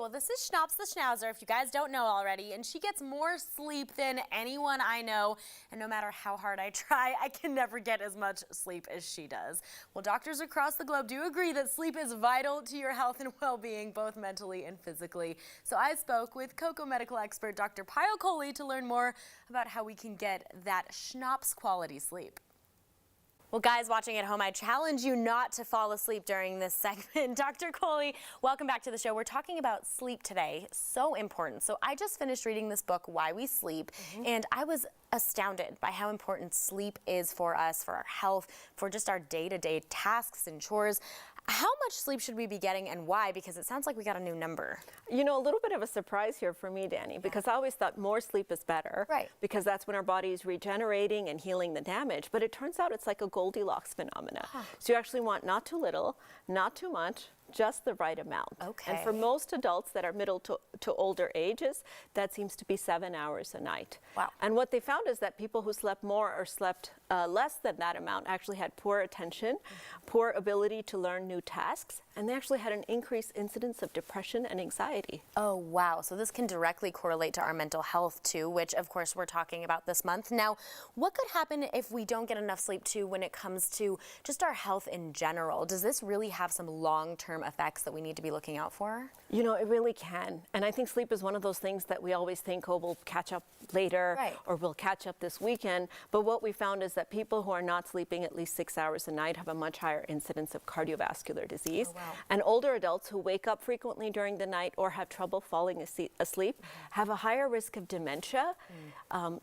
Well, this is Schnapps the Schnauzer, if you guys don't know already, and she gets more sleep than anyone I know, and no matter how hard I try, I can never get as much sleep as she does. Well, doctors across the globe do agree that sleep is vital to your health and well-being, both mentally and physically. So I spoke with Cocoa medical expert Dr. Kohli to learn more about how we can get that Schnapps quality sleep. Well, guys watching at home, I challenge you not to fall asleep during this segment. Dr. Kohli, welcome back to the show. We're talking about sleep today. So important. So I just finished reading this book, Why We Sleep, and I was astounded by how important sleep is for us, for our health, for just our day-to-day tasks and chores. How much sleep should we be getting and why? Because it sounds like we got a new number. You know, a little bit of a surprise here for me, Danny, because I always thought more sleep is better. Right. Because that's when our body is regenerating and healing the damage. But it turns out it's like a Goldilocks phenomena. So you actually want not too little, not too much, just the right amount. Okay. And for most adults that are middle to older ages, that seems to be 7 hours a night. Wow. And what they found is that people who slept more or slept less than that amount actually had poor attention, poor ability to learn new tasks, and they actually had an increased incidence of depression and anxiety. Oh, wow. So this can directly correlate to our mental health too, which of course we're talking about this month. Now, what could happen if we don't get enough sleep too when it comes to just our health in general? Does this really have some long-term effects that we need to be looking out for? You know, it really can. And I think sleep is one of those things that we always think, oh, we'll catch up later, Right. or we'll catch up this weekend. But what we found is that people who are not sleeping at least 6 hours a night have a much higher incidence of cardiovascular disease. Oh, wow. And older adults who wake up frequently during the night or have trouble falling asleep have a higher risk of dementia,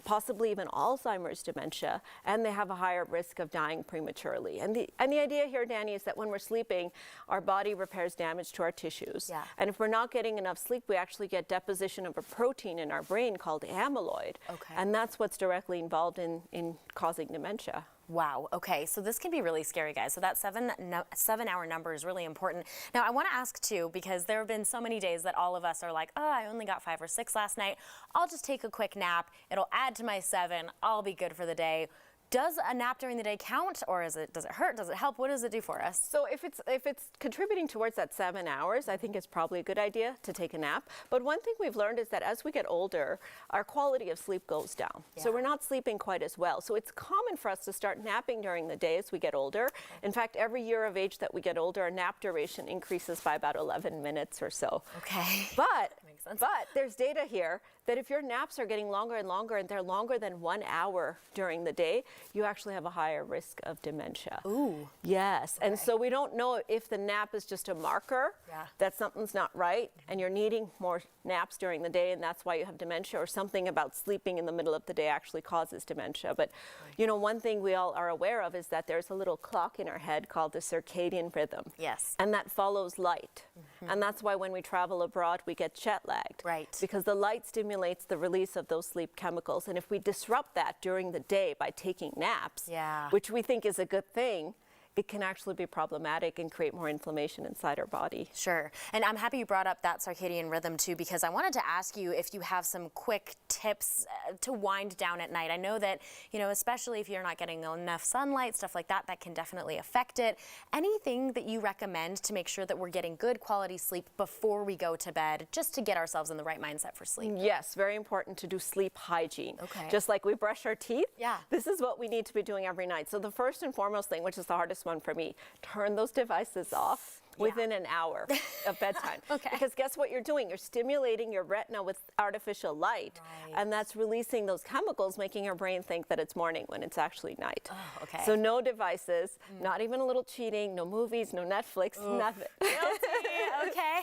possibly even Alzheimer's dementia, and they have a higher risk of dying prematurely. And the idea here, Danny, is that when we're sleeping, our body repairs damage to our tissues. Yeah. And if we're not getting enough sleep, we actually get deposition of a protein in our brain called amyloid. Okay. And that's what's directly involved in causing dementia. Wow. Okay. So this can be really scary, guys. So that 7-hour number is really important. Now, I want to ask too, because there have been so many days that all of us are like, oh, I only got 5 or 6 last night. I'll just take a quick nap. It'll add to my 7. I'll be good for the day. Does a nap during the day count, or does it hurt? Does it help? What does it do for us? So if it's contributing towards that 7 hours, I think it's probably a good idea to take a nap. But one thing we've learned is that as we get older, our quality of sleep goes down. Yeah. So we're not sleeping quite as well. So it's common for us to start napping during the day as we get older. In fact, every year of age that we get older, our nap duration increases by about 11 minutes or so. Okay. But Makes sense. But there's data here that if your naps are getting longer and longer, and they're longer than 1 hour during the day, you actually have a higher risk of dementia. Ooh. Yes. Okay. And so we don't know if the nap is just a marker that something's not right and you're needing more naps during the day and that's why you have dementia, or something about sleeping in the middle of the day actually causes dementia. But you know, one thing we all are aware of is that there's a little clock in our head called the circadian rhythm. Yes. And that follows light. And that's why when we travel abroad, we get jet lagged. Right. Because the light stimulates the release of those sleep chemicals. And if we disrupt that during the day by taking naps, which we think is a good thing, it can actually be problematic and create more inflammation inside our body. Sure. And I'm happy you brought up that circadian rhythm too, because I wanted to ask you if you have some quick tips to wind down at night. I know that, you know, especially if you're not getting enough sunlight, stuff like that, that can definitely affect it. Anything that you recommend to make sure that we're getting good quality sleep before we go to bed, just to get ourselves in the right mindset for sleep? Yes, very important to do sleep hygiene. Okay. Just like we brush our teeth, Yeah. this is what we need to be doing every night. So the first and foremost thing, which is the hardest one for me, turn those devices off within an hour of bedtime. Okay. Because guess what you're doing? You're stimulating your retina with artificial light, and that's releasing those chemicals, making your brain think that it's morning when it's actually night. Oh, okay. So no devices, not even a little cheating, no movies, no Netflix, nothing. Okay.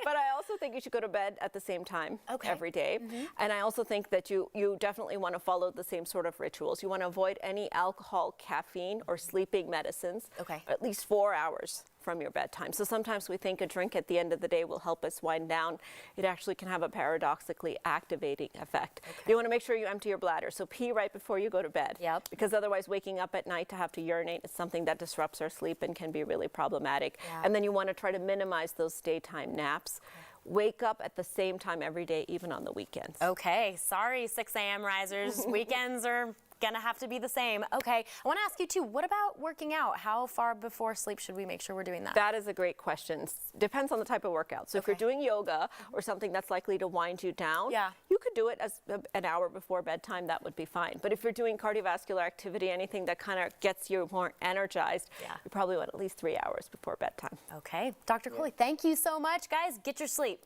But I also think you should go to bed at the same time every day. And I also think that you definitely want to follow the same sort of rituals. You want to avoid any alcohol, caffeine, or sleeping medicines at least 4 hours from your bedtime. So sometimes we think a drink at the end of the day will help us wind down. It actually can have a paradoxically activating effect. You want to make sure you empty your bladder. So pee right before you go to bed. Yep. Because otherwise waking up at night to have to urinate is something that disrupts our sleep and can be really problematic. And then you want to try to minimize those daytime naps. Wake up at the same time every day, even on the weekends. Okay. Sorry, 6 a.m. risers. Weekends are gonna have to be the same. Okay, I wanna ask you too, what about working out? How far before sleep should we make sure we're doing that? That is a great question. Depends on the type of workout. So if you're doing yoga or something that's likely to wind you down, you could do it as an hour before bedtime. That would be fine. But if you're doing cardiovascular activity, anything that kind of gets you more energized, you probably want at least 3 hours before bedtime. Okay, Dr. Kohli, thank you so much. Guys, get your sleep.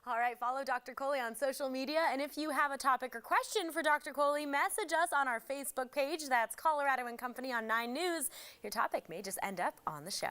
All right, follow Dr. Kohli on social media. And if you have a topic or question for Dr. Kohli, message us on our Facebook page. That's Colorado and Company on 9 News. Your topic may just end up on the show.